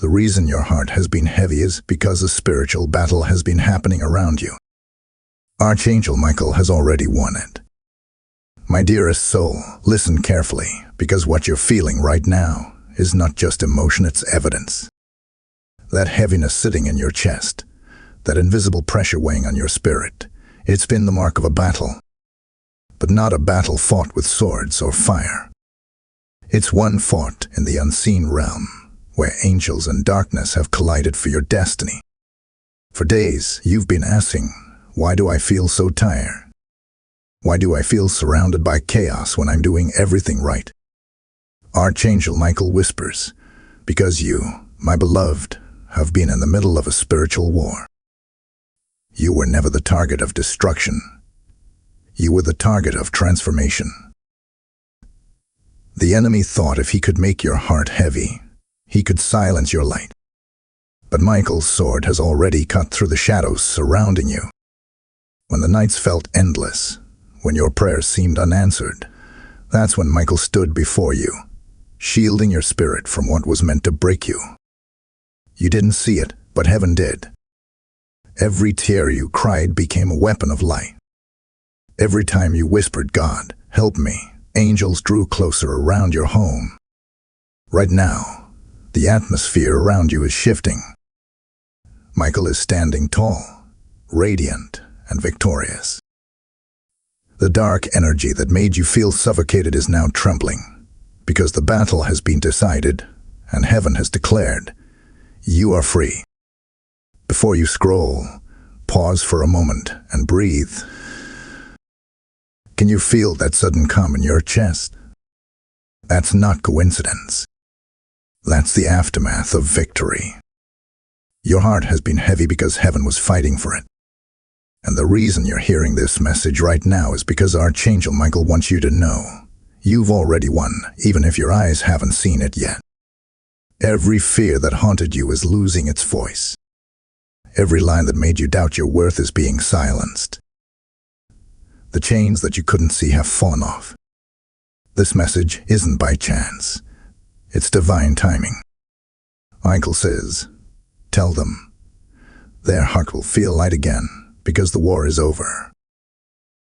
The reason your heart has been heavy is because a spiritual battle has been happening around you. Archangel Michael has already won it. My dearest soul, listen carefully, because what you're feeling right now is not just emotion, it's evidence. That heaviness sitting in your chest, that invisible pressure weighing on your spirit, it's been the mark of a battle. But not a battle fought with swords or fire. It's one fought in the unseen realm, where angels and darkness have collided for your destiny. For days, you've been asking, why do I feel so tired? Why do I feel surrounded by chaos when I'm doing everything right? Archangel Michael whispers, because you, my beloved, have been in the middle of a spiritual war. You were never the target of destruction. You were the target of transformation. The enemy thought if he could make your heart heavy, he could silence your light. But Michael's sword has already cut through the shadows surrounding you. When the nights felt endless, when your prayers seemed unanswered, that's when Michael stood before you, shielding your spirit from what was meant to break you. You didn't see it, but heaven did. Every tear you cried became a weapon of light. Every time you whispered, God, help me, angels drew closer around your home. Right now, the atmosphere around you is shifting. Michael is standing tall, radiant, and victorious. The dark energy that made you feel suffocated is now trembling, because the battle has been decided, and heaven has declared, you are free. Before you scroll, pause for a moment and breathe. Can you feel that sudden calm in your chest? That's not coincidence. That's the aftermath of victory. Your heart has been heavy because heaven was fighting for it. And the reason you're hearing this message right now is because Archangel Michael wants you to know you've already won, even if your eyes haven't seen it yet. Every fear that haunted you is losing its voice. Every line that made you doubt your worth is being silenced. The chains that you couldn't see have fallen off. This message isn't by chance. It's divine timing. Michael says, tell them. Their heart will feel light again because the war is over.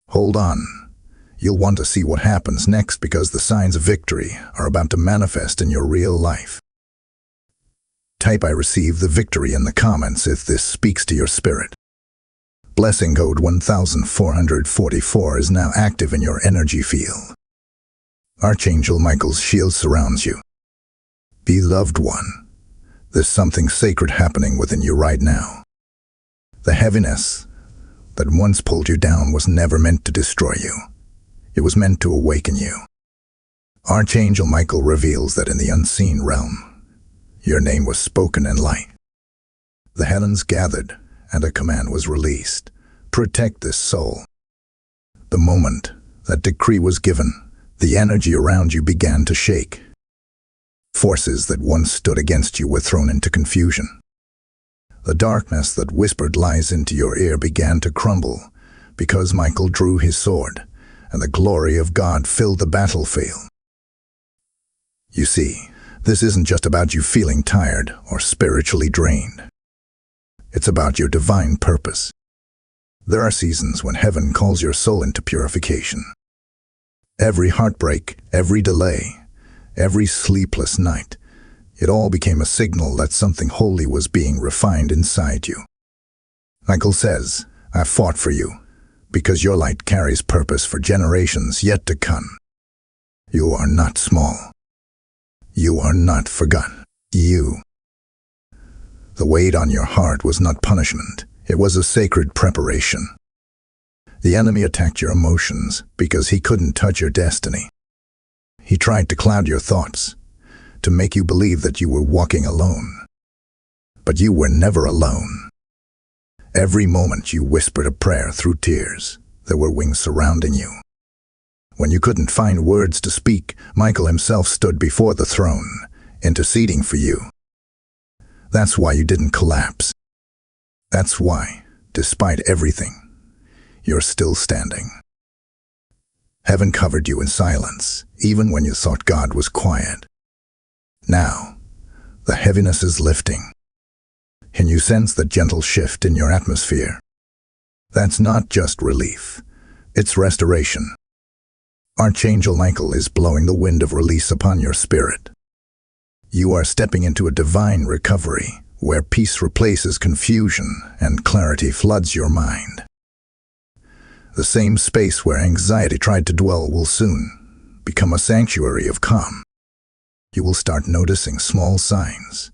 Hold on. You'll want to see what happens next because the signs of victory are about to manifest in your real life. Type I receive the victory in the comments if this speaks to your spirit. Blessing code 1444 is now active in your energy field. Archangel Michael's shield surrounds you. Beloved one, there's something sacred happening within you right now. The heaviness that once pulled you down was never meant to destroy you. It was meant to awaken you. Archangel Michael reveals that in the unseen realm, your name was spoken in light. The heavens gathered, and a command was released. Protect this soul. The moment that decree was given, the energy around you began to shake. Forces that once stood against you were thrown into confusion. The darkness that whispered lies into your ear began to crumble because Michael drew his sword, and the glory of God filled the battlefield. You see, this isn't just about you feeling tired or spiritually drained. It's about your divine purpose. There are seasons when heaven calls your soul into purification. Every heartbreak, every delay, every sleepless night, it all became a signal that something holy was being refined inside you. Michael says, I fought for you, because your light carries purpose for generations yet to come. You are not small. You are not forgotten. The weight on your heart was not punishment. It was a sacred preparation. The enemy attacked your emotions because he couldn't touch your destiny. He tried to cloud your thoughts, to make you believe that you were walking alone. But you were never alone. Every moment you whispered a prayer through tears, there were wings surrounding you. When you couldn't find words to speak, Michael himself stood before the throne, interceding for you. That's why you didn't collapse. That's why, despite everything, you're still standing. Heaven covered you in silence, even when you thought God was quiet. Now, The heaviness is lifting. Can you sense that gentle shift in your atmosphere? That's not just relief, it's restoration. Archangel Michael is blowing the wind of release upon your spirit. You are stepping into a divine recovery, where peace replaces confusion and clarity floods your mind. The same space where anxiety tried to dwell will soon become a sanctuary of calm. You will start noticing small signs,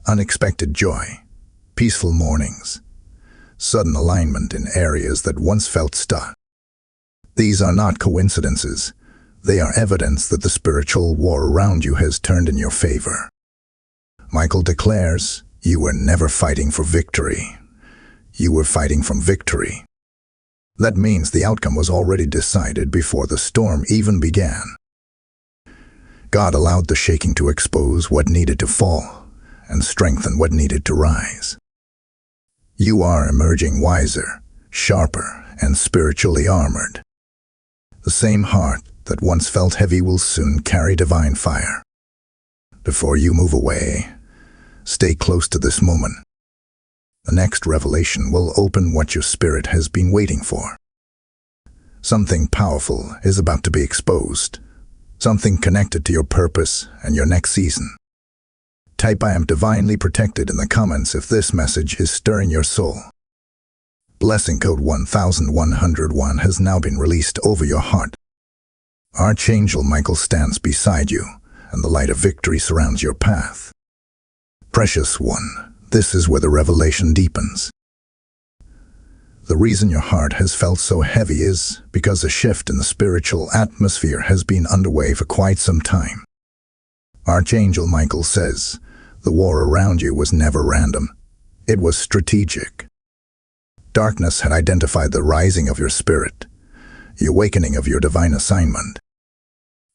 unexpected joy, peaceful mornings, sudden alignment in areas that once felt stuck. These are not coincidences. They are evidence that the spiritual war around you has turned in your favor. Michael declares, you were never fighting for victory. You were fighting from victory. That means the outcome was already decided before the storm even began. God allowed the shaking to expose what needed to fall and strengthen what needed to rise. You are emerging wiser, sharper, and spiritually armored. The same heart that once felt heavy will soon carry divine fire. Before you move away, stay close to this moment. The next revelation will open what your spirit has been waiting for. Something powerful is about to be exposed. Something connected to your purpose and your next season. Type "I am divinely protected" in the comments if this message is stirring your soul. Blessing code 1101 has now been released over your heart. Archangel Michael stands beside you, and the light of victory surrounds your path. Precious one, this is where the revelation deepens. The reason your heart has felt so heavy is because a shift in the spiritual atmosphere has been underway for quite some time. Archangel Michael says, the war around you was never random. It was strategic. Darkness had identified the rising of your spirit, the awakening of your divine assignment.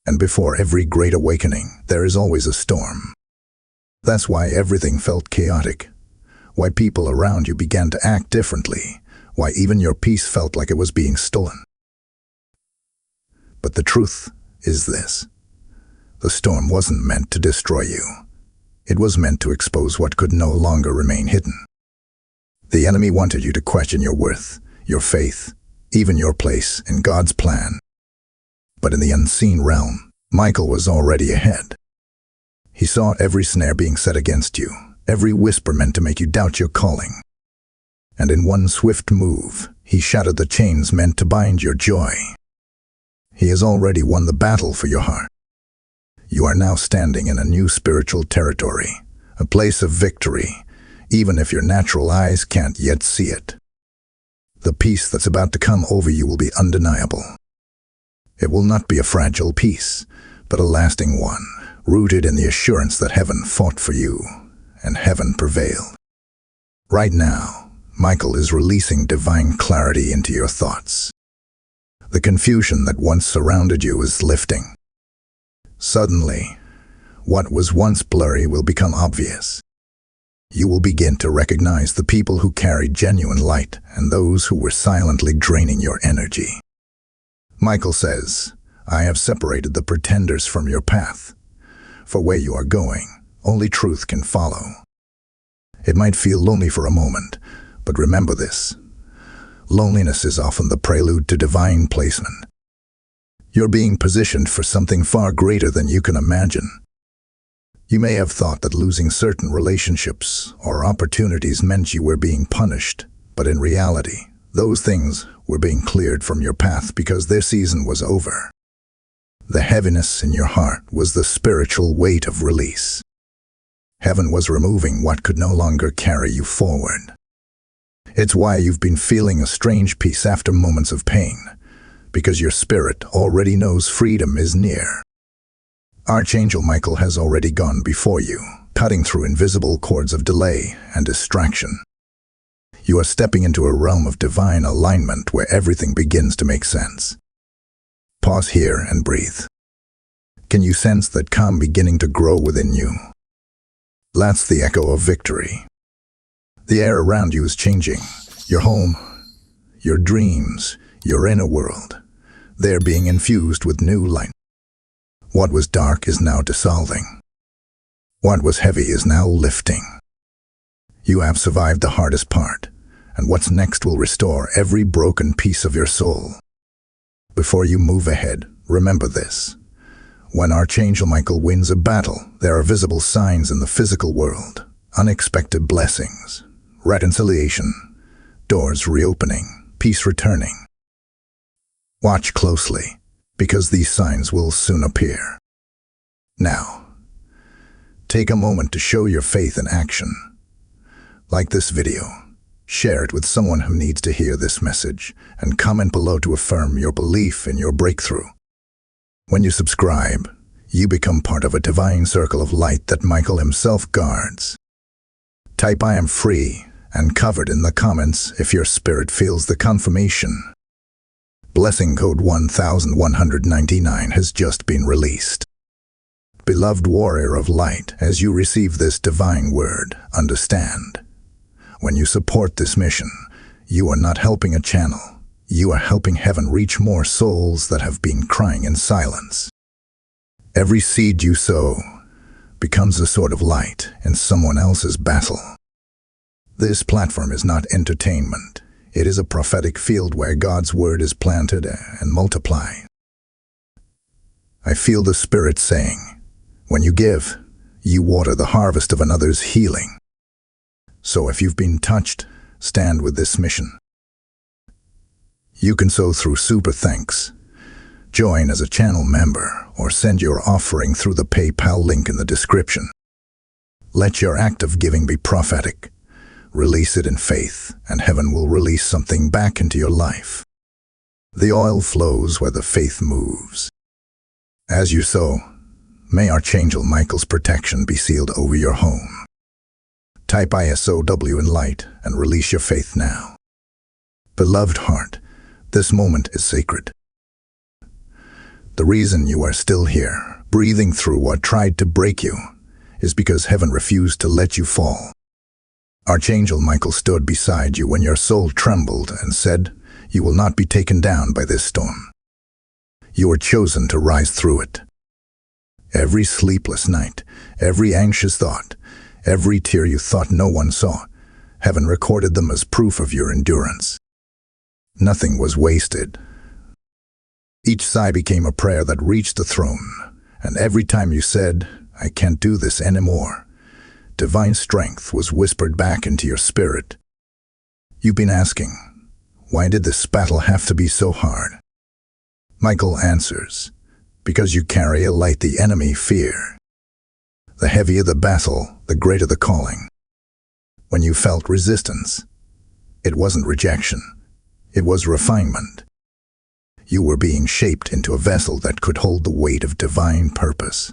And before every great awakening, there is always a storm. That's why everything felt chaotic, why people around you began to act differently, why even your peace felt like it was being stolen. But the truth is this: the storm wasn't meant to destroy you. It was meant to expose what could no longer remain hidden. The enemy wanted you to question your worth, your faith, even your place in God's plan. But in the unseen realm, Michael was already ahead. He saw every snare being set against you, every whisper meant to make you doubt your calling. And in one swift move, he shattered the chains meant to bind your joy. He has already won the battle for your heart. You are now standing in a new spiritual territory, a place of victory, even if your natural eyes can't yet see it. The peace that's about to come over you will be undeniable. It will not be a fragile peace, but a lasting one, rooted in the assurance that heaven fought for you, and heaven prevailed. Right now, Michael is releasing divine clarity into your thoughts. The confusion that once surrounded you is lifting. Suddenly, what was once blurry will become obvious. You will begin to recognize the people who carried genuine light and those who were silently draining your energy. Michael says, I have separated the pretenders from your path. For where you are going, only truth can follow. It might feel lonely for a moment, but remember this: loneliness is often the prelude to divine placement. You're being positioned for something far greater than you can imagine. You may have thought that losing certain relationships or opportunities meant you were being punished, but in reality, those things were being cleared from your path because their season was over. The heaviness in your heart was the spiritual weight of release. Heaven was removing what could no longer carry you forward. It's why you've been feeling a strange peace after moments of pain, because your spirit already knows freedom is near. Archangel Michael has already gone before you, cutting through invisible cords of delay and distraction. You are stepping into a realm of divine alignment where everything begins to make sense. Pause here and breathe. Can you sense that calm beginning to grow within you? That's the echo of victory. The air around you is changing. Your home, your dreams, your inner world, they're being infused with new light. What was dark is now dissolving. What was heavy is now lifting. You have survived the hardest part, and what's next will restore every broken piece of your soul. Before you move ahead, remember this. When Archangel Michael wins a battle, there are visible signs in the physical world, unexpected blessings, reconciliation, doors reopening, peace returning. Watch closely, because these signs will soon appear. Now, take a moment to show your faith in action. Like this video, share it with someone who needs to hear this message, and comment below to affirm your belief in your breakthrough. When you subscribe, you become part of a divine circle of light that Michael himself guards. Type "I am free" and covered in the comments if your spirit feels the confirmation. Blessing code 1199 has just been released. Beloved warrior of light, as you receive this divine word, understand. When you support this mission, you are not helping a channel. You are helping heaven reach more souls that have been crying in silence. Every seed you sow becomes a sword of light in someone else's battle. This platform is not entertainment. It is a prophetic field where God's word is planted and multiplied. I feel the Spirit saying, when you give, you water the harvest of another's healing. So if you've been touched, stand with this mission. You can sow through Super Thanks, join as a channel member, or send your offering through the PayPal link in the description. Let your act of giving be prophetic. Release it in faith, and heaven will release something back into your life. The oil flows where the faith moves. As you sow, may Archangel Michael's protection be sealed over your home. Type ISOW in light and release your faith now. Beloved heart, this moment is sacred. The reason you are still here, breathing through what tried to break you, is because heaven refused to let you fall. Archangel Michael stood beside you when your soul trembled and said, "You will not be taken down by this storm." You were chosen to rise through it. Every sleepless night, every anxious thought, every tear you thought no one saw, heaven recorded them as proof of your endurance. Nothing was wasted. Each sigh became a prayer that reached the throne, and every time you said, "I can't do this anymore," divine strength was whispered back into your spirit. You've been asking, why did this battle have to be so hard? Michael answers, because you carry a light the enemy fear. The heavier the battle, the greater the calling. When you felt resistance, it wasn't rejection, it was refinement. You were being shaped into a vessel that could hold the weight of divine purpose.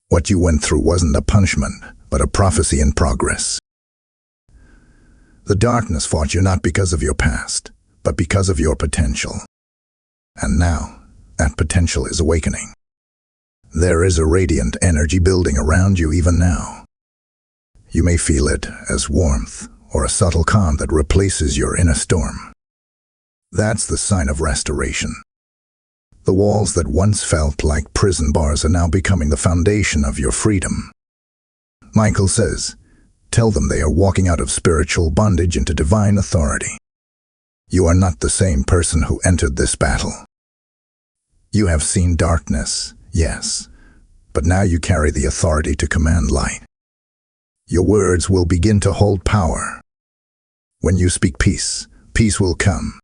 What you went through wasn't a punishment, but a prophecy in progress. The darkness fought you not because of your past, but because of your potential. And now, that potential is awakening. There is a radiant energy building around you even now. You may feel it as warmth or a subtle calm that replaces your inner storm. That's the sign of restoration. The walls that once felt like prison bars are now becoming the foundation of your freedom. Michael says, tell them they are walking out of spiritual bondage into divine authority. You are not the same person who entered this battle. You have seen darkness, yes, but now you carry the authority to command light. Your words will begin to hold power. When you speak peace, peace will come.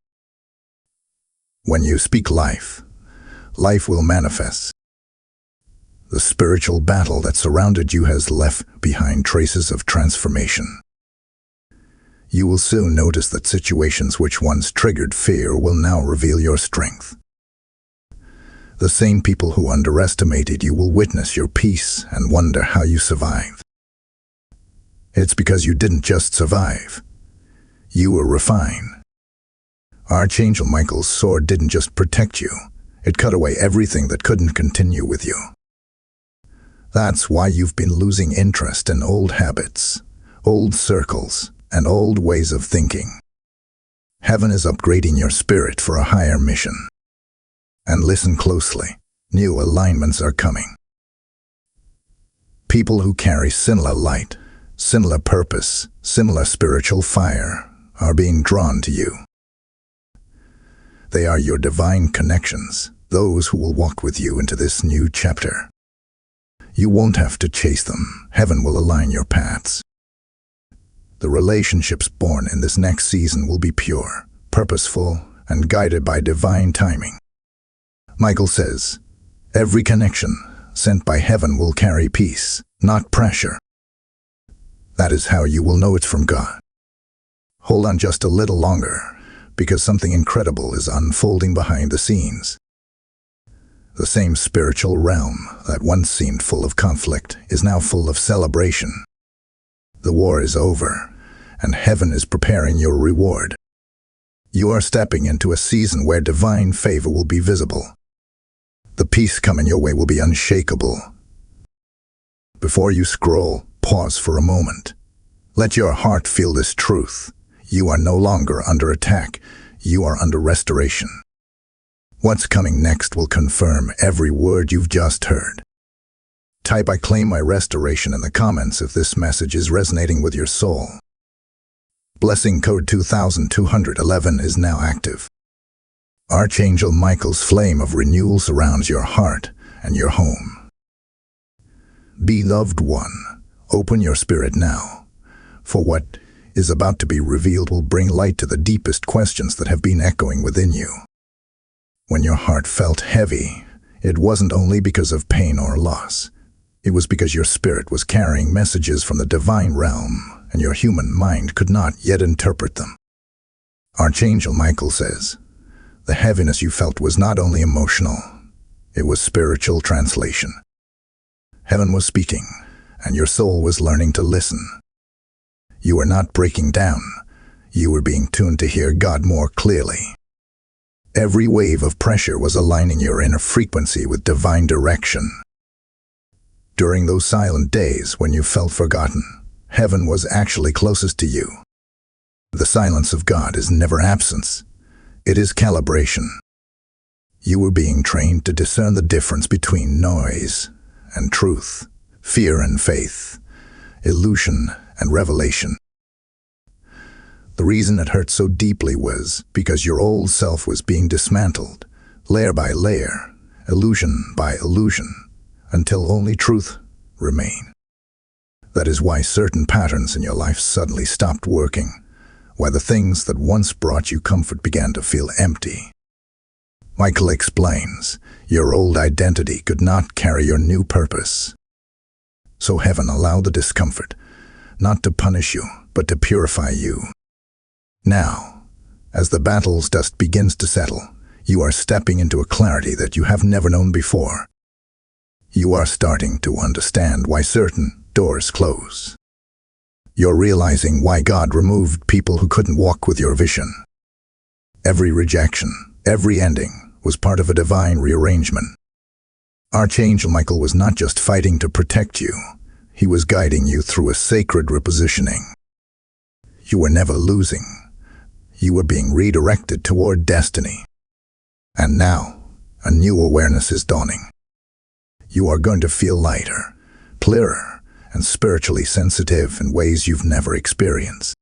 When you speak life, life will manifest. The spiritual battle that surrounded you has left behind traces of transformation. You will soon notice that situations which once triggered fear will now reveal your strength. The same people who underestimated you will witness your peace and wonder how you survived. It's because you didn't just survive. You were refined. Archangel Michael's sword didn't just protect you. It cut away everything that couldn't continue with you. That's why you've been losing interest in old habits, old circles, and old ways of thinking. Heaven is upgrading your spirit for a higher mission. And listen closely, new alignments are coming. People who carry similar light, similar purpose, similar spiritual fire are being drawn to you. They are your divine connections, those who will walk with you into this new chapter. You won't have to chase them. Heaven will align your paths. The relationships born in this next season will be pure, purposeful, and guided by divine timing. Michael says, every connection sent by heaven will carry peace, not pressure. That is how you will know it's from God. Hold on just a little longer, because something incredible is unfolding behind the scenes. The same spiritual realm that once seemed full of conflict is now full of celebration. The war is over, and heaven is preparing your reward. You are stepping into a season where divine favor will be visible. The peace coming your way will be unshakable. Before you scroll, pause for a moment. Let your heart feel this truth. You are no longer under attack. You are under restoration. What's coming next will confirm every word you've just heard. Type "I claim my restoration" in the comments if this message is resonating with your soul. Blessing code 2211 is now active. Archangel Michael's flame of renewal surrounds your heart and your home. Beloved one, open your spirit now, for what is about to be revealed will bring light to the deepest questions that have been echoing within you. When your heart felt heavy, it wasn't only because of pain or loss. It was because your spirit was carrying messages from the divine realm, and your human mind could not yet interpret them. Archangel Michael says, the heaviness you felt was not only emotional, it was spiritual translation. Heaven was speaking, and your soul was learning to listen. You were not breaking down. You were being tuned to hear God more clearly. Every wave of pressure was aligning your inner frequency with divine direction. During those silent days when you felt forgotten, heaven was actually closest to you. The silence of God is never absence. It is calibration. You were being trained to discern the difference between noise and truth, fear and faith, illusion and revelation. The reason it hurt so deeply was because your old self was being dismantled, layer by layer, illusion by illusion, until only truth remained. That is why certain patterns in your life suddenly stopped working, why the things that once brought you comfort began to feel empty. Michael explains, your old identity could not carry your new purpose. So heaven allowed the discomfort, not to punish you, but to purify you. Now, as the battle's dust begins to settle, you are stepping into a clarity that you have never known before. You are starting to understand why certain doors close. You're realizing why God removed people who couldn't walk with your vision. Every rejection, every ending, was part of a divine rearrangement. Archangel Michael was not just fighting to protect you, he was guiding you through a sacred repositioning. You were never losing. You were being redirected toward destiny. And now, a new awareness is dawning. You are going to feel lighter, clearer, and spiritually sensitive in ways you've never experienced.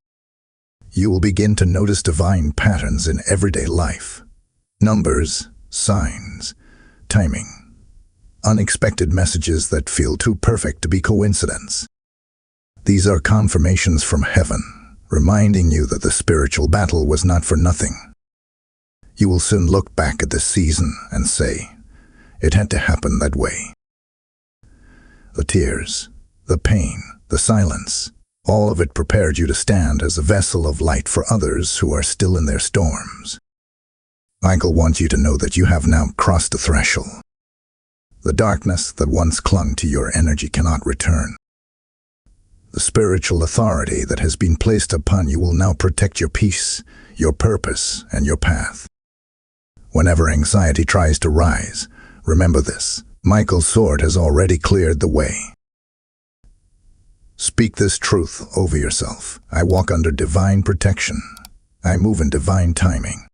You will begin to notice divine patterns in everyday life. Numbers, signs, timing. Unexpected messages that feel too perfect to be coincidence. These are confirmations from heaven, reminding you that the spiritual battle was not for nothing. You will soon look back at this season and say, it had to happen that way. The tears, the pain, the silence, all of it prepared you to stand as a vessel of light for others who are still in their storms. Michael wants you to know that you have now crossed the threshold. The darkness that once clung to your energy cannot return. The spiritual authority that has been placed upon you will now protect your peace, your purpose, and your path. Whenever anxiety tries to rise, remember this: Michael's sword has already cleared the way. Speak this truth over yourself. I walk under divine protection. I move in divine timing.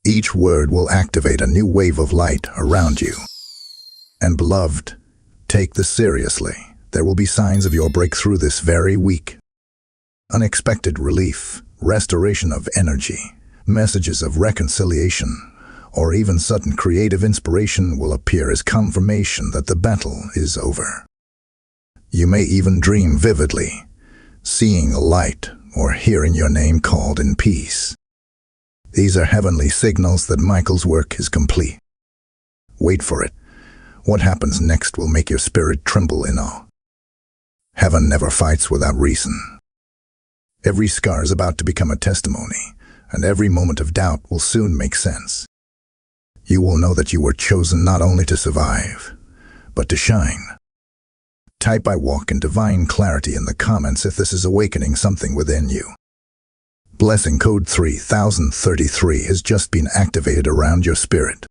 Each word will activate a new wave of light around you. And beloved, take this seriously. There will be signs of your breakthrough this very week. Unexpected relief, restoration of energy, messages of reconciliation, or even sudden creative inspiration will appear as confirmation that the battle is over. You may even dream vividly, seeing a light or hearing your name called in peace. These are heavenly signals that Michael's work is complete. Wait for it. What happens next will make your spirit tremble in awe. Heaven never fights without reason. Every scar is about to become a testimony, and every moment of doubt will soon make sense. You will know that you were chosen not only to survive, but to shine. Type "I walk in divine clarity" in the comments if this is awakening something within you. Blessing code 3033 has just been activated around your spirit.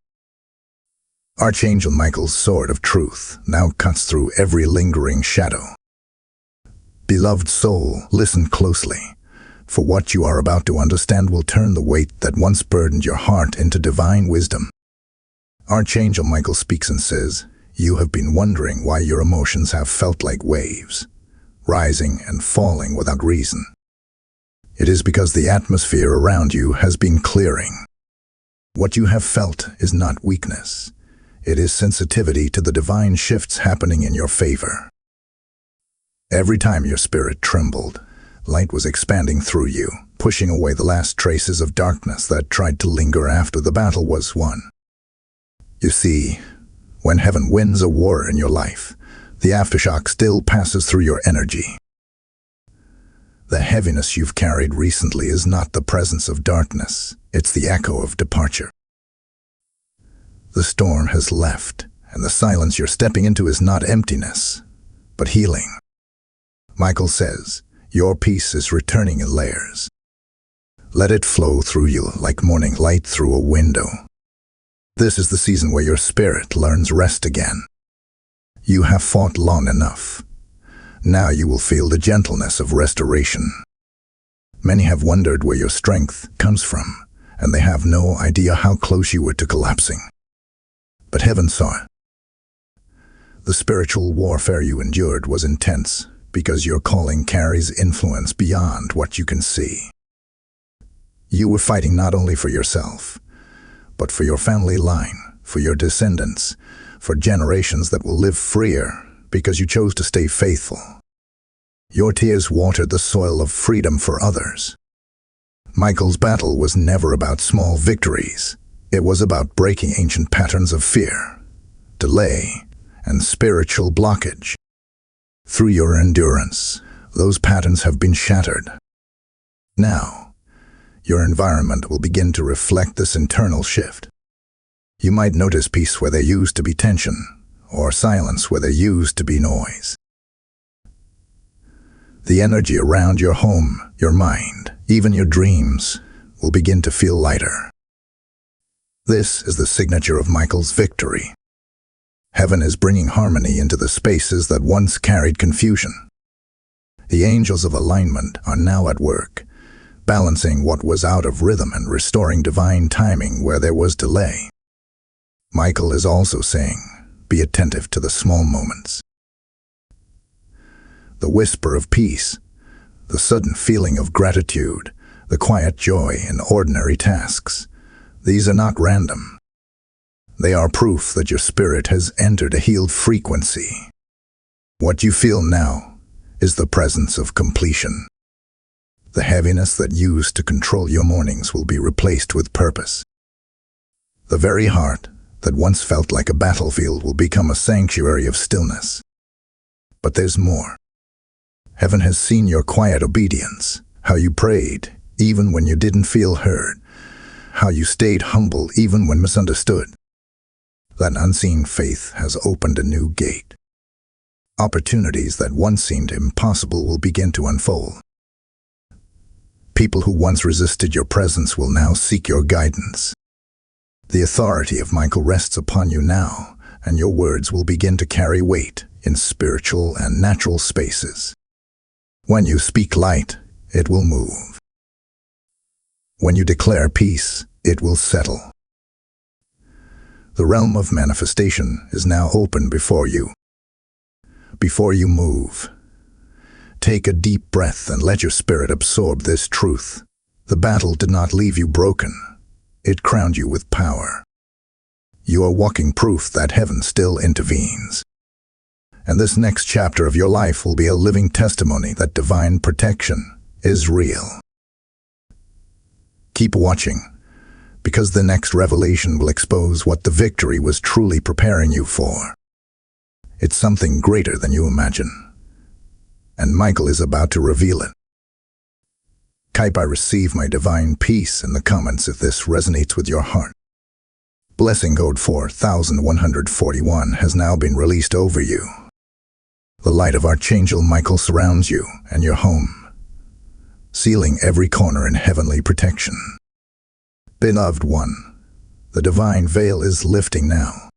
Archangel Michael's sword of truth now cuts through every lingering shadow. Beloved soul, listen closely, for what you are about to understand will turn the weight that once burdened your heart into divine wisdom. Archangel Michael speaks and says, "You have been wondering why your emotions have felt like waves, rising and falling without reason. It is because the atmosphere around you has been clearing. What you have felt is not weakness. It is sensitivity to the divine shifts happening in your favor. Every time your spirit trembled, light was expanding through you, pushing away the last traces of darkness that tried to linger after the battle was won. You see, when heaven wins a war in your life, the aftershock still passes through your energy. The heaviness you've carried recently is not the presence of darkness, it's the echo of departure. The storm has left, and the silence you're stepping into is not emptiness, but healing. Michael says, your peace is returning in layers. Let it flow through you like morning light through a window. This is the season where your spirit learns rest again. You have fought long enough. Now you will feel the gentleness of restoration. Many have wondered where your strength comes from, and they have no idea how close you were to collapsing. But heaven saw it. The spiritual warfare you endured was intense, because your calling carries influence beyond what you can see. You were fighting not only for yourself, but for your family line, for your descendants, for generations that will live freer because you chose to stay faithful. Your tears watered the soil of freedom for others. Michael's battle was never about small victories. It was about breaking ancient patterns of fear, delay, and spiritual blockage. Through your endurance, those patterns have been shattered. Now, your environment will begin to reflect this internal shift. You might notice peace where there used to be tension, or silence where there used to be noise. The energy around your home, your mind, even your dreams, will begin to feel lighter. This is the signature of Michael's victory. Heaven is bringing harmony into the spaces that once carried confusion. The angels of alignment are now at work, balancing what was out of rhythm and restoring divine timing where there was delay. Michael is also saying, be attentive to the small moments. The whisper of peace, the sudden feeling of gratitude, the quiet joy in ordinary tasks. These are not random. They are proof that your spirit has entered a healed frequency. What you feel now is the presence of completion. The heaviness that used to control your mornings will be replaced with purpose. The very heart that once felt like a battlefield will become a sanctuary of stillness. But there's more. Heaven has seen your quiet obedience, how you prayed even when you didn't feel heard, how you stayed humble even when misunderstood. That unseen faith has opened a new gate. Opportunities that once seemed impossible will begin to unfold. People who once resisted your presence will now seek your guidance. The authority of Michael rests upon you now, and your words will begin to carry weight in spiritual and natural spaces. When you speak light, it will move. When you declare peace, it will settle. The realm of manifestation is now open before you. before you move, take a deep breath and let your spirit absorb this truth. The battle did not leave you broken. It crowned you with power. You are walking proof that heaven still intervenes. And this next chapter of your life will be a living testimony that divine protection is real. Keep watching, because the next revelation will expose what the victory was truly preparing you for. It's something greater than you imagine, and Michael is about to reveal it. Type "I receive my divine peace" in the comments if this resonates with your heart. Blessing code 4141 has now been released over you. The light of Archangel Michael surrounds you and your home, sealing every corner in heavenly protection. Beloved one, the divine veil is lifting now.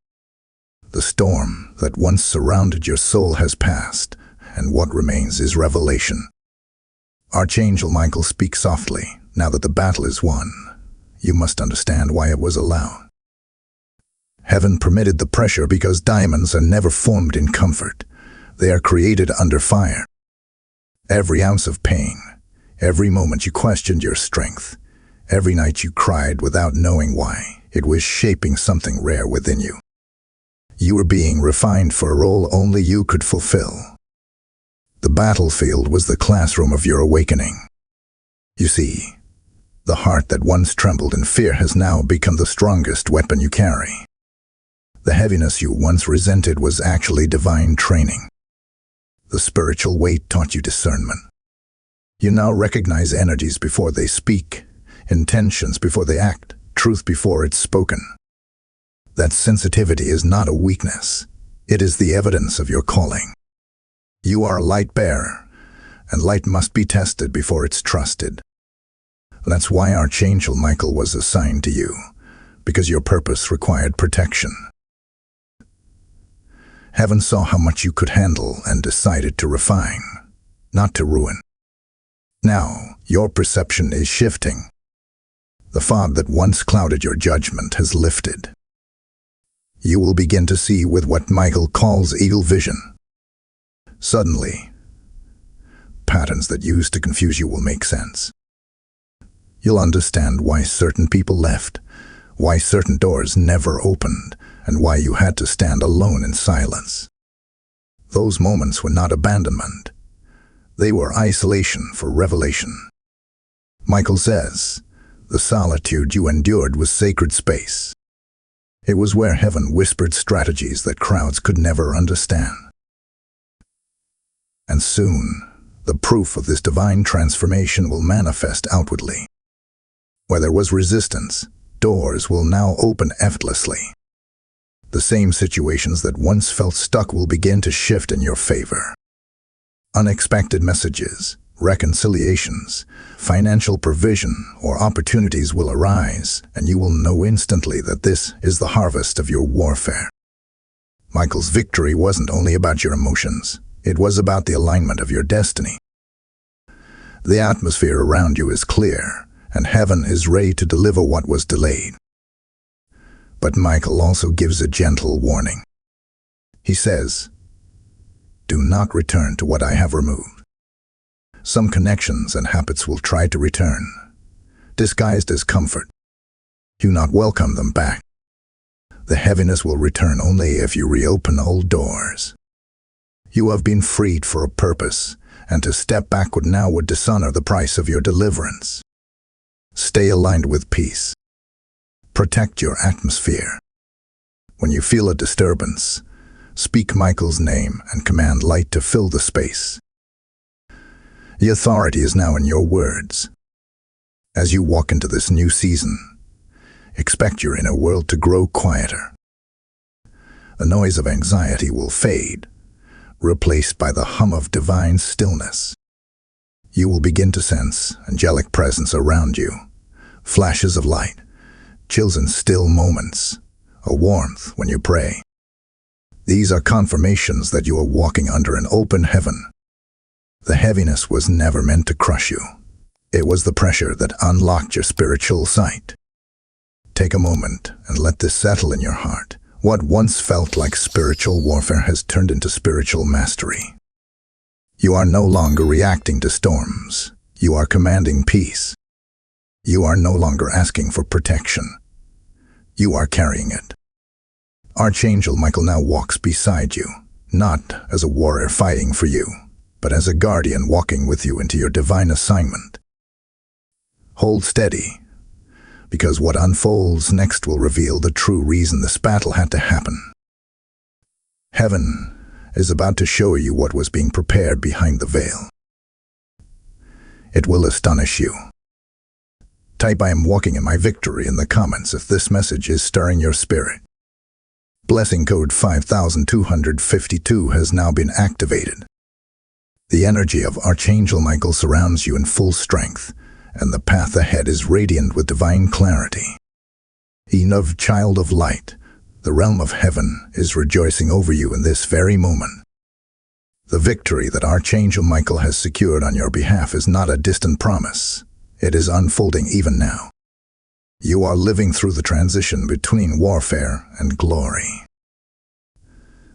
The storm that once surrounded your soul has passed, and what remains is revelation. Archangel Michael speaks softly. Now that the battle is won, you must understand why it was allowed. Heaven permitted the pressure because diamonds are never formed in comfort. They are created under fire. Every ounce of pain, every moment you questioned your strength, every night you cried without knowing why, it was shaping something rare within you. You were being refined for a role only you could fulfill. The battlefield was the classroom of your awakening. You see, the heart that once trembled in fear has now become the strongest weapon you carry. The heaviness you once resented was actually divine training. The spiritual weight taught you discernment. You now recognize energies before they speak, intentions before they act, truth before it's spoken. That sensitivity is not a weakness. It is the evidence of your calling. You are a light bearer, and light must be tested before it's trusted. That's why Archangel Michael was assigned to you, because your purpose required protection. Heaven saw how much you could handle and decided to refine, not to ruin. Now, your perception is shifting. The fog that once clouded your judgment has lifted. You will begin to see with what Michael calls eagle vision. Suddenly, patterns that used to confuse you will make sense. You'll understand why certain people left, why certain doors never opened, and why you had to stand alone in silence. Those moments were not abandonment. They were isolation for revelation. Michael says, the solitude you endured was sacred space. It was where heaven whispered strategies that crowds could never understand. And soon, the proof of this divine transformation will manifest outwardly. Where there was resistance, doors will now open effortlessly. The same situations that once felt stuck will begin to shift in your favor. Unexpected messages, reconciliations, financial provision, or opportunities will arise, and you will know instantly that this is the harvest of your warfare. Michael's victory wasn't only about your emotions. It was about the alignment of your destiny. The atmosphere around you is clear, and heaven is ready to deliver what was delayed. But Michael also gives a gentle warning. He says, do not return to what I have removed. Some connections and habits will try to return, disguised as comfort. Do not welcome them back. The heaviness will return only if you reopen old doors. You have been freed for a purpose, and to step backward now would dishonor the price of your deliverance. Stay aligned with peace. Protect your atmosphere. When you feel a disturbance, speak Michael's name and command light to fill the space. The authority is now in your words. As you walk into this new season, expect your inner world to grow quieter. The noise of anxiety will fade, replaced by the hum of divine stillness. You will begin to sense angelic presence around you, flashes of light, chills in still moments, a warmth when you pray. These are confirmations that you are walking under an open heaven. The heaviness was never meant to crush you. It was the pressure that unlocked your spiritual sight. Take a moment and let this settle in your heart. What once felt like spiritual warfare has turned into spiritual mastery. You are no longer reacting to storms. You are commanding peace. You are no longer asking for protection. You are carrying it. Archangel Michael now walks beside you, not as a warrior fighting for you, but as a guardian walking with you into your divine assignment. Hold steady, because what unfolds next will reveal the true reason this battle had to happen. Heaven is about to show you what was being prepared behind the veil. It will astonish you. Type "I am walking in my victory" in the comments if this message is stirring your spirit. Blessing code 5252 has now been activated. The energy of Archangel Michael surrounds you in full strength, and the path ahead is radiant with divine clarity. Enough, child of light, the realm of heaven is rejoicing over you in this very moment. The victory that Archangel Michael has secured on your behalf is not a distant promise. It is unfolding even now. You are living through the transition between warfare and glory.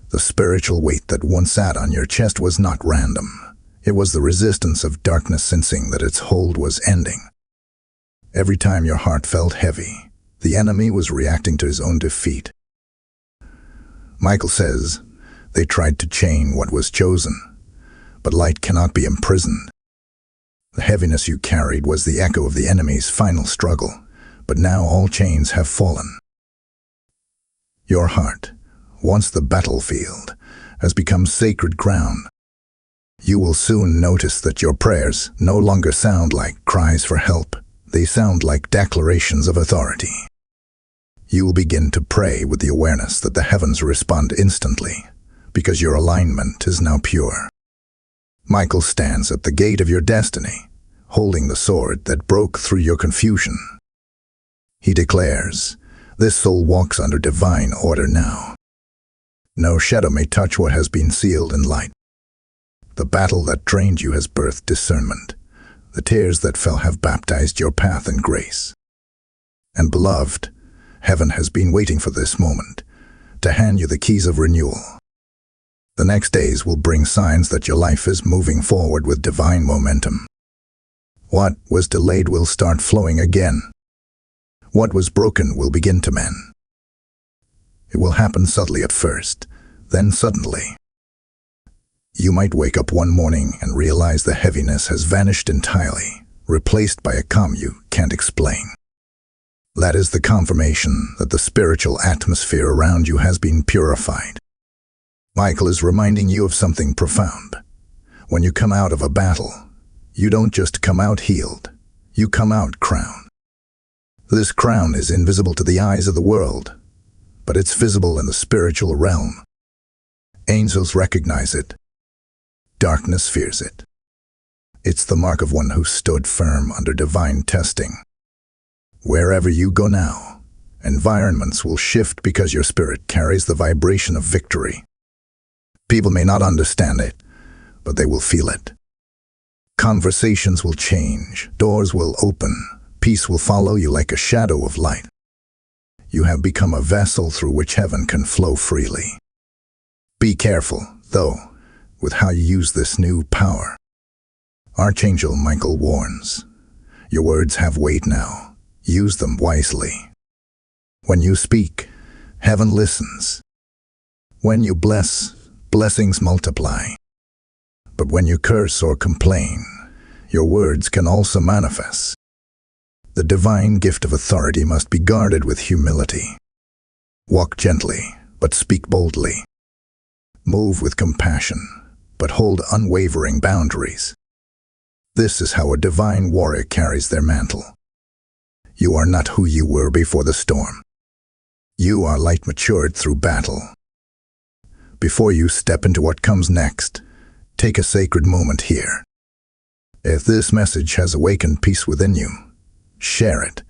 The spiritual weight that once sat on your chest was not random. It was the resistance of darkness sensing that its hold was ending. Every time your heart felt heavy, the enemy was reacting to his own defeat. Michael says, "They tried to chain what was chosen, but light cannot be imprisoned." The heaviness you carried was the echo of the enemy's final struggle, but now all chains have fallen. Your heart, once the battlefield, has become sacred ground. You will soon notice that your prayers no longer sound like cries for help. They sound like declarations of authority. You will begin to pray with the awareness that the heavens respond instantly, because your alignment is now pure. Michael stands at the gate of your destiny, holding the sword that broke through your confusion. He declares, "This soul walks under divine order now. No shadow may touch what has been sealed in light." The battle that trained you has birthed discernment. The tears that fell have baptized your path in grace. And beloved, heaven has been waiting for this moment to hand you the keys of renewal. The next days will bring signs that your life is moving forward with divine momentum. What was delayed will start flowing again. What was broken will begin to mend. It will happen subtly at first, then suddenly. You might wake up one morning and realize the heaviness has vanished entirely, replaced by a calm you can't explain. That is the confirmation that the spiritual atmosphere around you has been purified. Michael is reminding you of something profound. When you come out of a battle, you don't just come out healed, you come out crowned. This crown is invisible to the eyes of the world, but it's visible in the spiritual realm. Angels recognize it. Darkness fears it. It's the mark of one who stood firm under divine testing. Wherever you go now, environments will shift because your spirit carries the vibration of victory. People may not understand it, but they will feel it. Conversations will change, doors will open, peace will follow you like a shadow of light. You have become a vessel through which heaven can flow freely. Be careful, though, with how you use this new power. Archangel Michael warns, your words have weight now. Use them wisely. When you speak, heaven listens. When you bless, blessings multiply. But when you curse or complain, your words can also manifest. The divine gift of authority must be guarded with humility. Walk gently, but speak boldly. Move with compassion, but hold unwavering boundaries. This is how a divine warrior carries their mantle. You are not who you were before the storm. You are light matured through battle. Before you step into what comes next, take a sacred moment here. If this message has awakened peace within you, share it,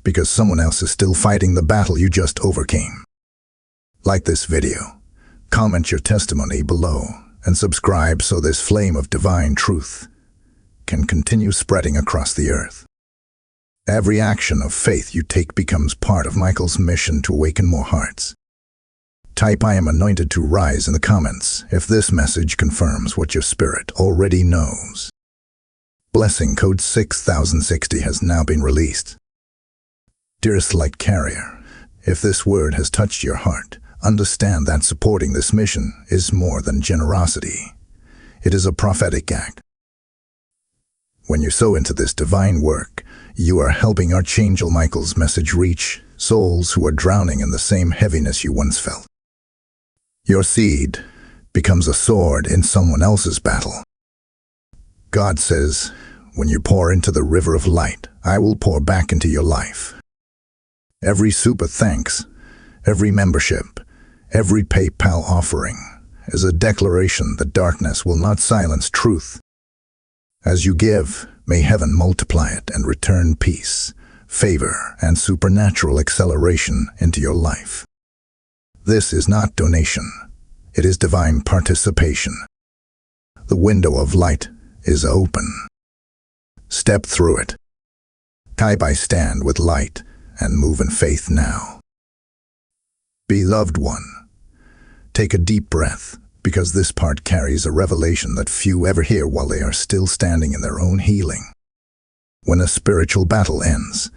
because someone else is still fighting the battle you just overcame. Like this video, comment your testimony below, and subscribe so this flame of divine truth can continue spreading across the earth. Every action of faith you take becomes part of Michael's mission to awaken more hearts. Type "I am anointed to rise" in the comments if this message confirms what your spirit already knows. Blessing code 6060 has now been released. Dearest light carrier, if this word has touched your heart, understand that supporting this mission is more than generosity. It is a prophetic act. When you sow into this divine work, you are helping Archangel Michael's message reach souls who are drowning in the same heaviness you once felt. Your seed becomes a sword in someone else's battle. God says, when you pour into the river of light, I will pour back into your life. Every super thanks, every membership, every PayPal offering is a declaration that darkness will not silence truth. As you give, may heaven multiply it and return peace, favor, and supernatural acceleration into your life. This is not donation. It is divine participation. The window of light is open. Step through it. Type "I stand with light" and move in faith now. Beloved one, take a deep breath, because this part carries a revelation that few ever hear while they are still standing in their own healing. When a spiritual battle ends,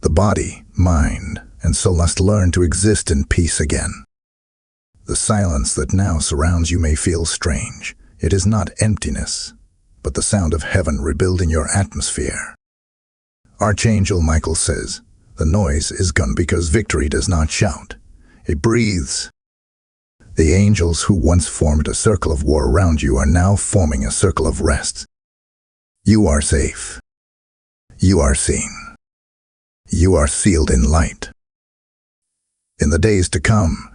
the body, mind, and soul must learn to exist in peace again. The silence that now surrounds you may feel strange. It is not emptiness, but the sound of heaven rebuilding your atmosphere. Archangel Michael says, the noise is gone because victory does not shout. It breathes. The angels who once formed a circle of war around you are now forming a circle of rest. You are safe. You are seen. You are sealed in light. In the days to come,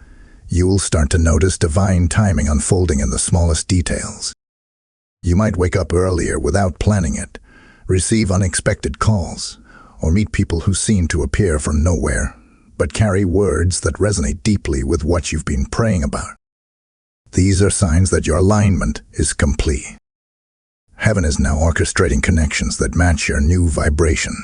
you will start to notice divine timing unfolding in the smallest details. You might wake up earlier without planning it, receive unexpected calls, or meet people who seem to appear from nowhere, but carry words that resonate deeply with what you've been praying about. These are signs that your alignment is complete. Heaven is now orchestrating connections that match your new vibration.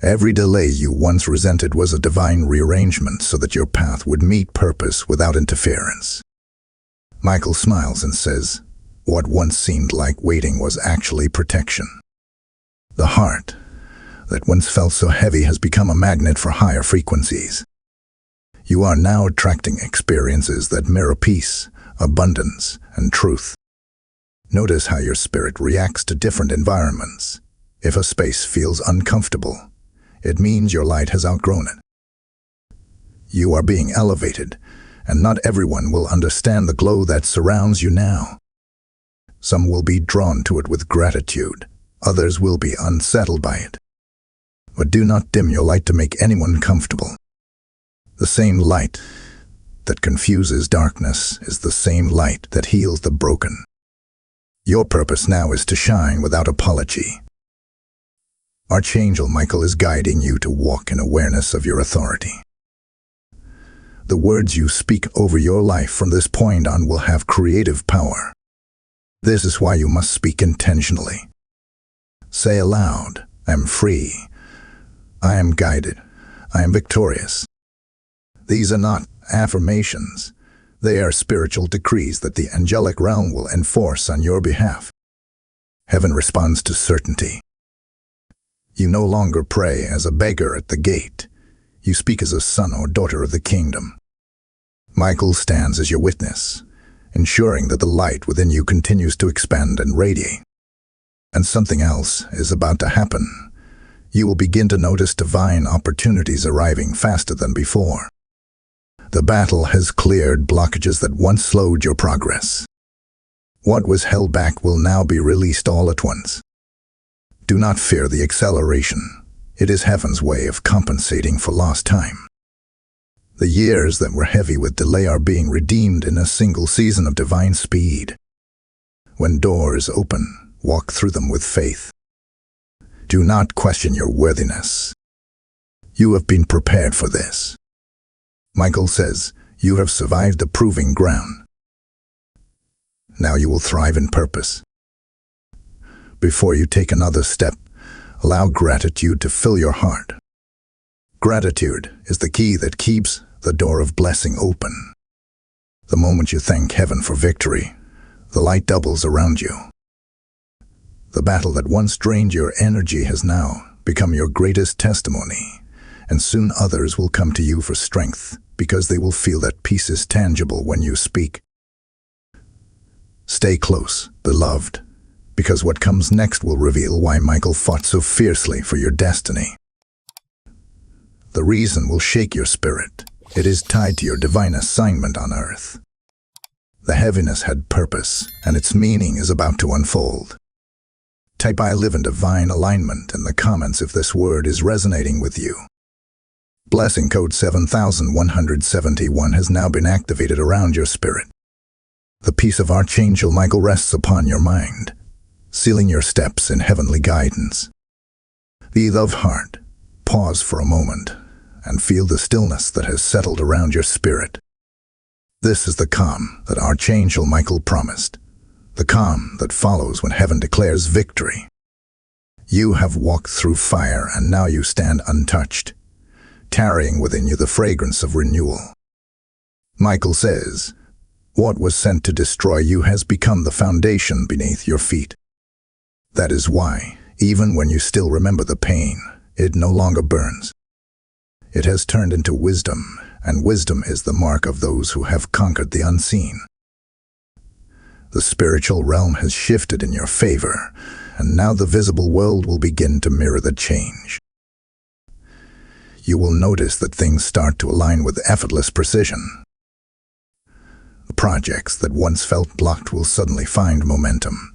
Every delay you once resented was a divine rearrangement so that your path would meet purpose without interference. Michael smiles and says, what once seemed like waiting was actually protection. The heart that once felt so heavy has become a magnet for higher frequencies. You are now attracting experiences that mirror peace, abundance, and truth. Notice how your spirit reacts to different environments. If a space feels uncomfortable, it means your light has outgrown it. You are being elevated, and not everyone will understand the glow that surrounds you now. Some will be drawn to it with gratitude, others will be unsettled by it. But do not dim your light to make anyone comfortable. The same light that confuses darkness is the same light that heals the broken. Your purpose now is to shine without apology. Archangel Michael is guiding you to walk in awareness of your authority. The words you speak over your life from this point on will have creative power. This is why you must speak intentionally. Say aloud, I am free. I am guided. I am victorious. These are not affirmations. They are spiritual decrees that the angelic realm will enforce on your behalf. Heaven responds to certainty. You no longer pray as a beggar at the gate. You speak as a son or daughter of the kingdom. Michael stands as your witness, ensuring that the light within you continues to expand and radiate. And something else is about to happen. You will begin to notice divine opportunities arriving faster than before. The battle has cleared blockages that once slowed your progress. What was held back will now be released all at once. Do not fear the acceleration. It is heaven's way of compensating for lost time. The years that were heavy with delay are being redeemed in a single season of divine speed. When doors open, walk through them with faith. Do not question your worthiness. You have been prepared for this. Michael says, you have survived the proving ground. Now you will thrive in purpose. Before you take another step, allow gratitude to fill your heart. Gratitude is the key that keeps the door of blessing open. The moment you thank heaven for victory, the light doubles around you. The battle that once drained your energy has now become your greatest testimony, and soon others will come to you for strength because they will feel that peace is tangible when you speak. Stay close, beloved, because what comes next will reveal why Michael fought so fiercely for your destiny. The reason will shake your spirit. It is tied to your divine assignment on earth. The heaviness had purpose, and its meaning is about to unfold. Type "I live in divine alignment" in the comments if this word is resonating with you. Blessing code 7171 has now been activated around your spirit. The peace of Archangel Michael rests upon your mind, sealing your steps in heavenly guidance. Be of heart, pause for a moment, and feel the stillness that has settled around your spirit. This is the calm that Archangel Michael promised, the calm that follows when heaven declares victory. You have walked through fire, and now you stand untouched, carrying within you the fragrance of renewal. Michael says, what was sent to destroy you has become the foundation beneath your feet. That is why, even when you still remember the pain, it no longer burns. It has turned into wisdom, and wisdom is the mark of those who have conquered the unseen. The spiritual realm has shifted in your favor, and now the visible world will begin to mirror the change. You will notice that things start to align with effortless precision. The projects that once felt blocked will suddenly find momentum.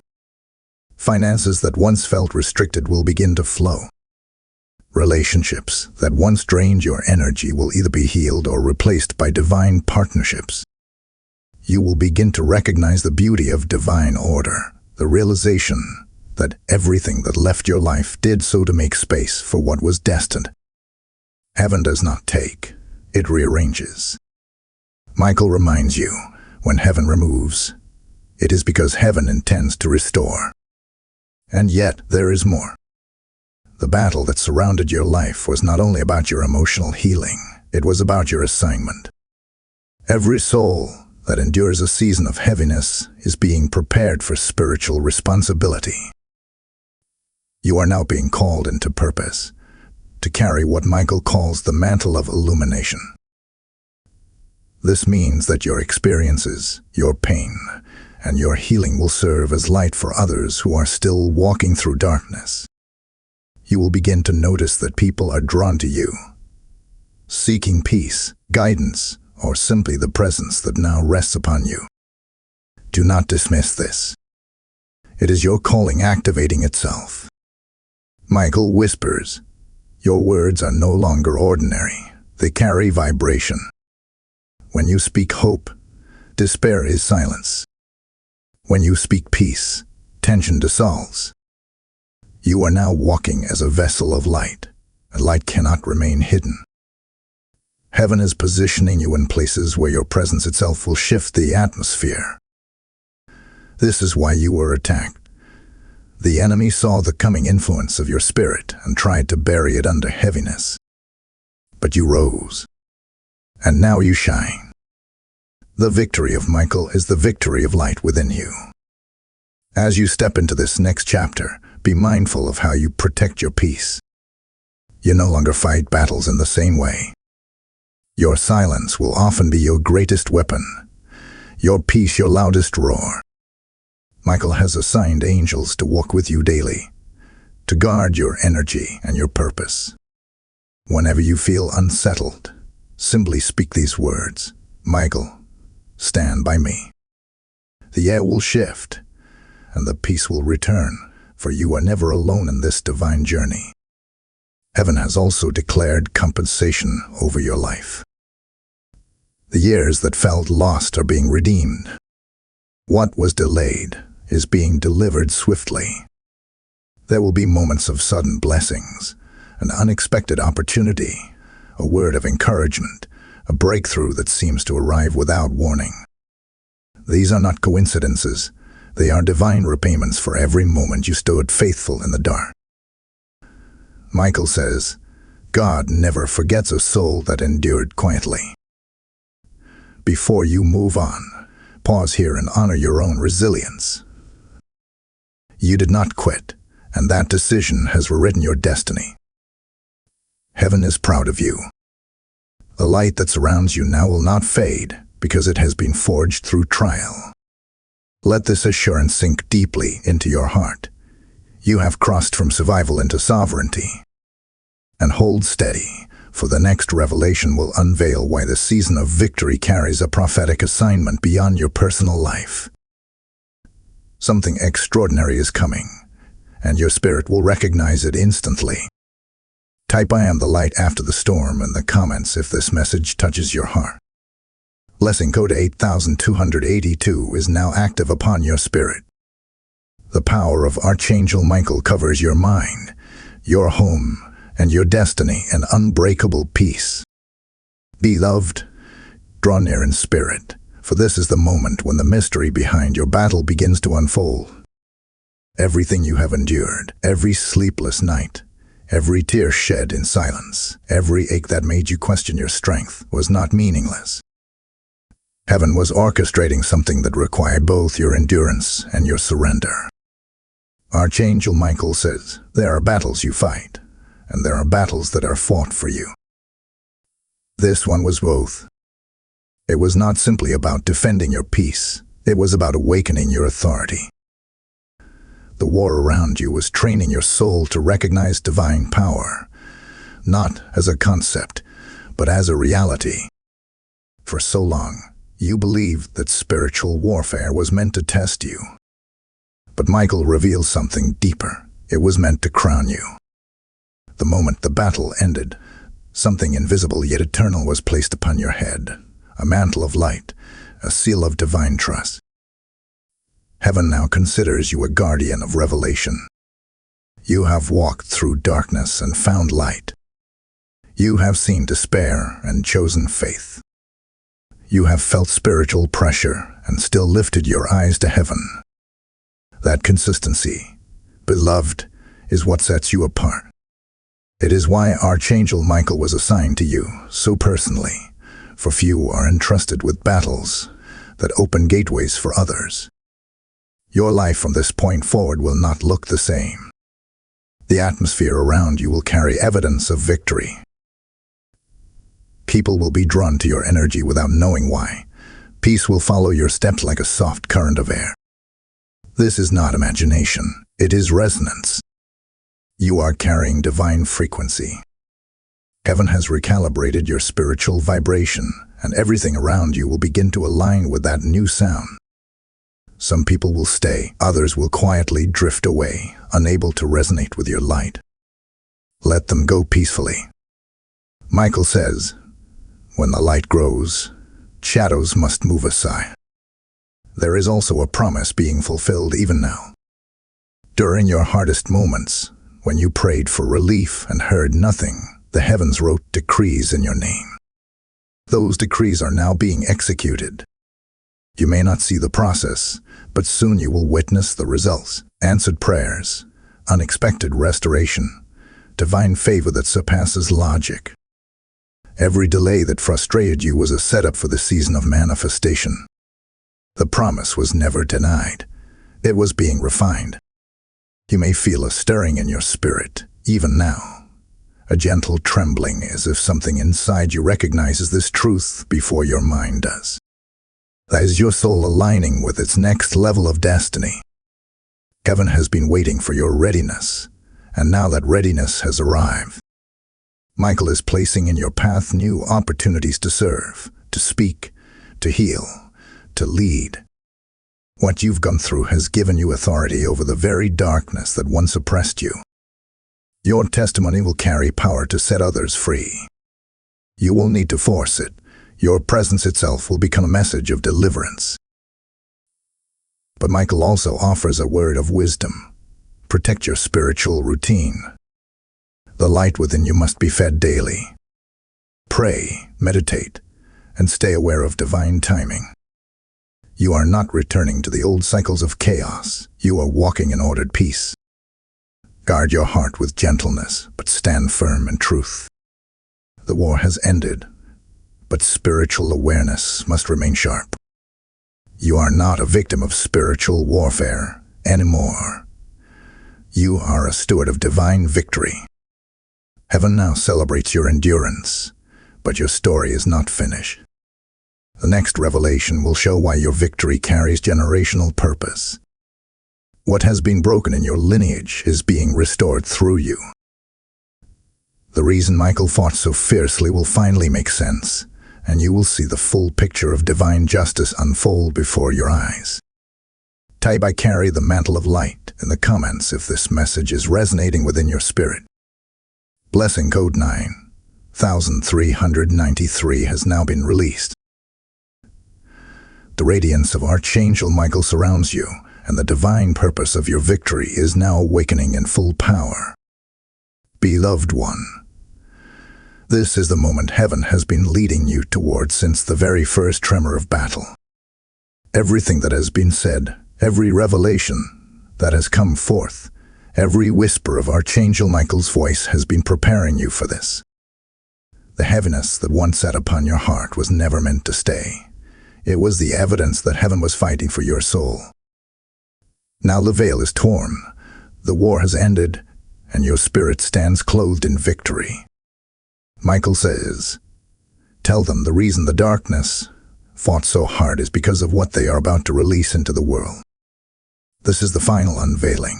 Finances that once felt restricted will begin to flow. Relationships that once drained your energy will either be healed or replaced by divine partnerships. You will begin to recognize the beauty of divine order, the realization that everything that left your life did so to make space for what was destined. Heaven does not take, it rearranges. Michael reminds you, when heaven removes, it is because heaven intends to restore. And yet, there is more. The battle that surrounded your life was not only about your emotional healing, it was about your assignment. Every soul that endures a season of heaviness is being prepared for spiritual responsibility. You are now being called into purpose, to carry what Michael calls the mantle of illumination. This means that your experiences, your pain, and your healing will serve as light for others who are still walking through darkness. You will begin to notice that people are drawn to you, seeking peace, guidance, or simply the presence that now rests upon you. Do not dismiss this. It is your calling activating itself. Michael whispers, your words are no longer ordinary. They carry vibration. When you speak hope, despair is silence. When you speak peace, tension dissolves. You are now walking as a vessel of light, and light cannot remain hidden. Heaven is positioning you in places where your presence itself will shift the atmosphere. This is why you were attacked. The enemy saw the coming influence of your spirit and tried to bury it under heaviness. But you rose, and now you shine. The victory of Michael is the victory of light within you. As you step into this next chapter, be mindful of how you protect your peace. You no longer fight battles in the same way. Your silence will often be your greatest weapon, your peace your loudest roar. Michael has assigned angels to walk with you daily, to guard your energy and your purpose. Whenever you feel unsettled, simply speak these words, Michael, stand by me. The air will shift, and the peace will return, for you are never alone in this divine journey. Heaven has also declared compensation over your life. The years that felt lost are being redeemed. What was delayed is being delivered swiftly. There will be moments of sudden blessings, an unexpected opportunity, a word of encouragement, a breakthrough that seems to arrive without warning. These are not coincidences. They are divine repayments for every moment you stood faithful in the dark. Michael says, God never forgets a soul that endured quietly. Before you move on, pause here and honor your own resilience. You did not quit, and that decision has rewritten your destiny. Heaven is proud of you. The light that surrounds you now will not fade because it has been forged through trial. Let this assurance sink deeply into your heart. You have crossed from survival into sovereignty. And hold steady, for the next revelation will unveil why the season of victory carries a prophetic assignment beyond your personal life. Something extraordinary is coming, and your spirit will recognize it instantly. Type "I am the light" after the storm in the comments if this message touches your heart. Blessing code 8282 is now active upon your spirit. The power of Archangel Michael covers your mind, your home, and your destiny in unbreakable peace. Beloved, draw near in spirit, for this is the moment when the mystery behind your battle begins to unfold. Everything you have endured, every sleepless night, every tear shed in silence, every ache that made you question your strength was not meaningless. Heaven was orchestrating something that required both your endurance and your surrender. Archangel Michael says, there are battles you fight, and there are battles that are fought for you. This one was both. It was not simply about defending your peace, it was about awakening your authority. The war around you was training your soul to recognize divine power, not as a concept, but as a reality. For so long, you believed that spiritual warfare was meant to test you. But Michael reveals something deeper. It was meant to crown you. The moment the battle ended, something invisible yet eternal was placed upon your head, a mantle of light, a seal of divine trust. Heaven now considers you a guardian of revelation. You have walked through darkness and found light. You have seen despair and chosen faith. You have felt spiritual pressure and still lifted your eyes to heaven. That consistency, beloved, is what sets you apart. It is why Archangel Michael was assigned to you so personally, for few are entrusted with battles that open gateways for others. Your life from this point forward will not look the same. The atmosphere around you will carry evidence of victory. People will be drawn to your energy without knowing why. Peace will follow your steps like a soft current of air. This is not imagination, it is resonance. You are carrying divine frequency. Heaven has recalibrated your spiritual vibration, and everything around you will begin to align with that new sound. Some people will stay, others will quietly drift away, unable to resonate with your light. Let them go peacefully. Michael says, when the light grows, shadows must move aside. There is also a promise being fulfilled even now. During your hardest moments, when you prayed for relief and heard nothing, the heavens wrote decrees in your name. Those decrees are now being executed. You may not see the process, but soon you will witness the results. Answered prayers, unexpected restoration, divine favor that surpasses logic. Every delay that frustrated you was a setup for the season of manifestation. The promise was never denied. It was being refined. You may feel a stirring in your spirit, even now. A gentle trembling as if something inside you recognizes this truth before your mind does. That is your soul aligning with its next level of destiny. Heaven has been waiting for your readiness, and now that readiness has arrived. Michael is placing in your path new opportunities to serve, to speak, to heal, to lead. What you've gone through has given you authority over the very darkness that once oppressed you. Your testimony will carry power to set others free. You will need to force it. Your presence itself will become a message of deliverance. But Michael also offers a word of wisdom. Protect your spiritual routine. The light within you must be fed daily. Pray, meditate, and stay aware of divine timing. You are not returning to the old cycles of chaos. You are walking in ordered peace. Guard your heart with gentleness, but stand firm in truth. The war has ended. but spiritual awareness must remain sharp. You are not a victim of spiritual warfare anymore. You are a steward of divine victory. Heaven now celebrates your endurance, but your story is not finished. The next revelation will show why your victory carries generational purpose. What has been broken in your lineage is being restored through you. The reason Michael fought so fiercely will finally make sense, and you will see the full picture of divine justice unfold before your eyes. Type "I carry the mantle of light" in the comments if this message is resonating within your spirit. Blessing code 9393 has now been released. The radiance of Archangel Michael surrounds you, and the divine purpose of your victory is now awakening in full power. Beloved one, this is the moment heaven has been leading you towards since the very first tremor of battle. Everything that has been said, every revelation that has come forth, every whisper of Archangel Michael's voice has been preparing you for this. The heaviness that once sat upon your heart was never meant to stay. It was the evidence that heaven was fighting for your soul. Now the veil is torn, the war has ended, and your spirit stands clothed in victory. Michael says, tell them the reason the darkness fought so hard is because of what they are about to release into the world. This is the final unveiling.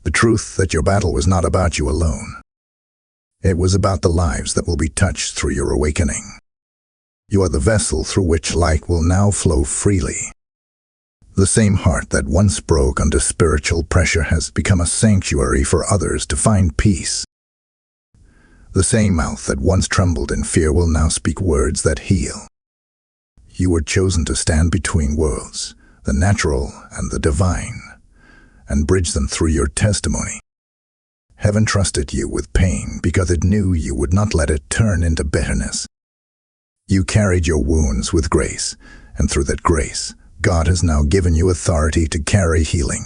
The truth that your battle was not about you alone. It was about the lives that will be touched through your awakening. You are the vessel through which light will now flow freely. The same heart that once broke under spiritual pressure has become a sanctuary for others to find peace. The same mouth that once trembled in fear will now speak words that heal. You were chosen to stand between worlds, the natural and the divine, and bridge them through your testimony. Heaven trusted you with pain because it knew you would not let it turn into bitterness. You carried your wounds with grace, and through that grace, God has now given you authority to carry healing.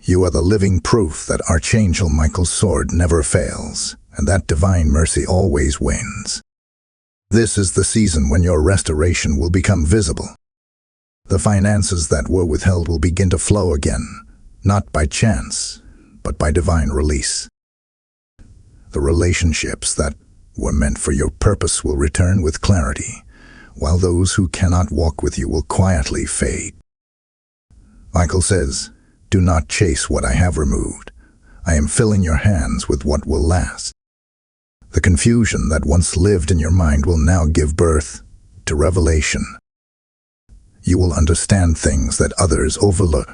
You are the living proof that Archangel Michael's sword never fails, and that divine mercy always wins. This is the season when your restoration will become visible. The finances that were withheld will begin to flow again, not by chance, but by divine release. The relationships that were meant for your purpose will return with clarity, while those who cannot walk with you will quietly fade. Michael says, do not chase what I have removed. I am filling your hands with what will last. The confusion that once lived in your mind will now give birth to revelation. You will understand things that others overlook.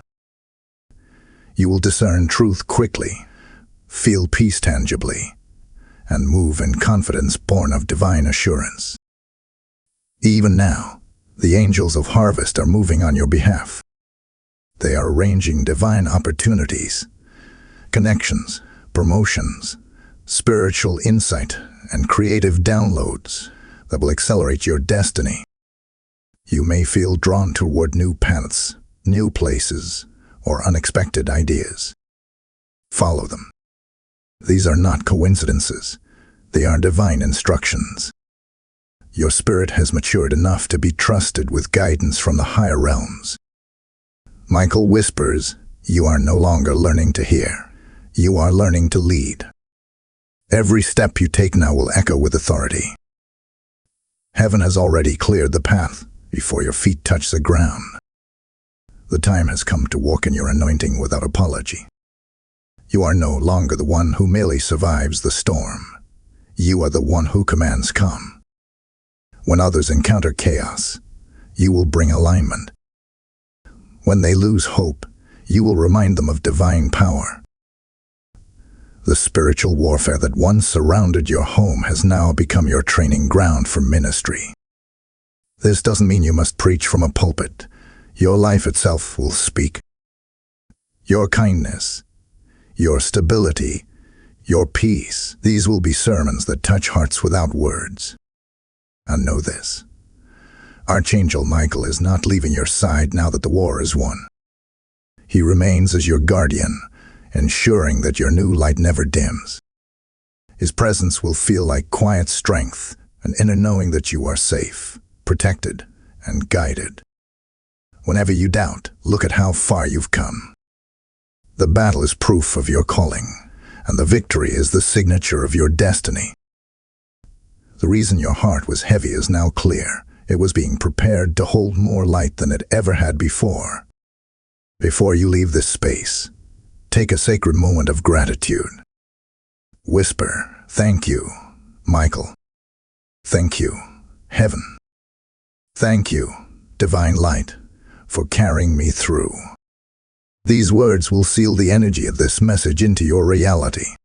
You will discern truth quickly, feel peace tangibly, and move in confidence born of divine assurance. Even now, the angels of harvest are moving on your behalf. They are arranging divine opportunities, connections, promotions, spiritual insight, and creative downloads that will accelerate your destiny. You may feel drawn toward new paths, new places, or unexpected ideas. Follow them. These are not coincidences. They are divine instructions. Your spirit has matured enough to be trusted with guidance from the higher realms. Michael whispers, you are no longer learning to hear. You are learning to lead. Every step you take now will echo with authority. Heaven has already cleared the path before your feet touch the ground. The time has come to walk in your anointing without apology. You are no longer the one who merely survives the storm. You are the one who commands calm. When others encounter chaos, you will bring alignment. When they lose hope, you will remind them of divine power. The spiritual warfare that once surrounded your home has now become your training ground for ministry. This doesn't mean you must preach from a pulpit. Your life itself will speak. Your kindness, your stability, your peace, these will be sermons that touch hearts without words. And know this, Archangel Michael is not leaving your side now that the war is won. He remains as your guardian, ensuring that your new light never dims. His presence will feel like quiet strength, an inner knowing that you are safe, protected, and guided. Whenever you doubt, look at how far you've come. The battle is proof of your calling, and the victory is the signature of your destiny. The reason your heart was heavy is now clear. It was being prepared to hold more light than it ever had before. Before you leave this space, take a sacred moment of gratitude. Whisper, "Thank you, Michael. Thank you, Heaven. Thank you, Divine Light, for carrying me through." These words will seal the energy of this message into your reality.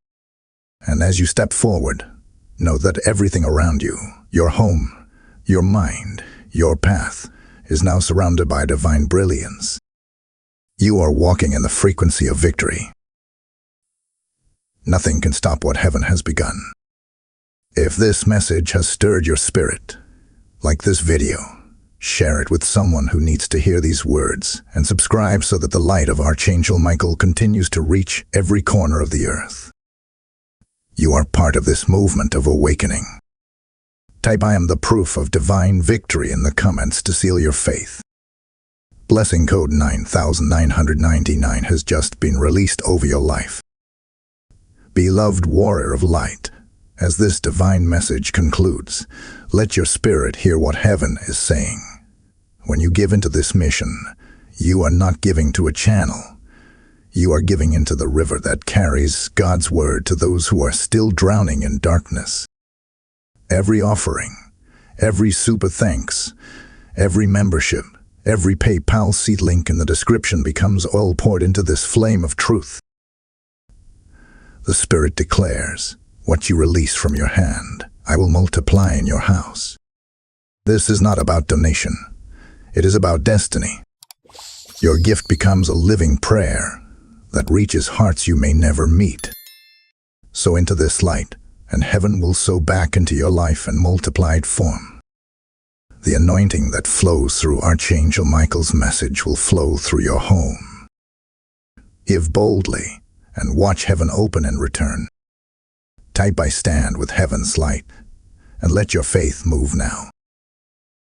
And as you step forward, know that everything around you, your home, your mind, your path, is now surrounded by divine brilliance. You are walking in the frequency of victory. Nothing can stop what heaven has begun. If this message has stirred your spirit, like this video, share it with someone who needs to hear these words, and subscribe so that the light of Archangel Michael continues to reach every corner of the earth. You are part of this movement of awakening. Type "I am the proof of divine victory" in the comments to seal your faith. Blessing code 9999 has just been released over your life. Beloved warrior of light, as this divine message concludes, let your spirit hear what heaven is saying. When you give into this mission, you are not giving to a channel. You are giving into the river that carries God's word to those who are still drowning in darkness. Every offering, every super thanks, every membership, every PayPal seed link in the description becomes oil poured into this flame of truth. The Spirit declares, "What you release from your hand, I will multiply in your house." This is not about donation. It is about destiny. Your gift becomes a living prayer that reaches hearts you may never meet. Sow into this light, and heaven will sow back into your life in multiplied form. The anointing that flows through Archangel Michael's message will flow through your home. Give boldly, and watch heaven open in return. Type "I stand with heaven's light," and let your faith move now.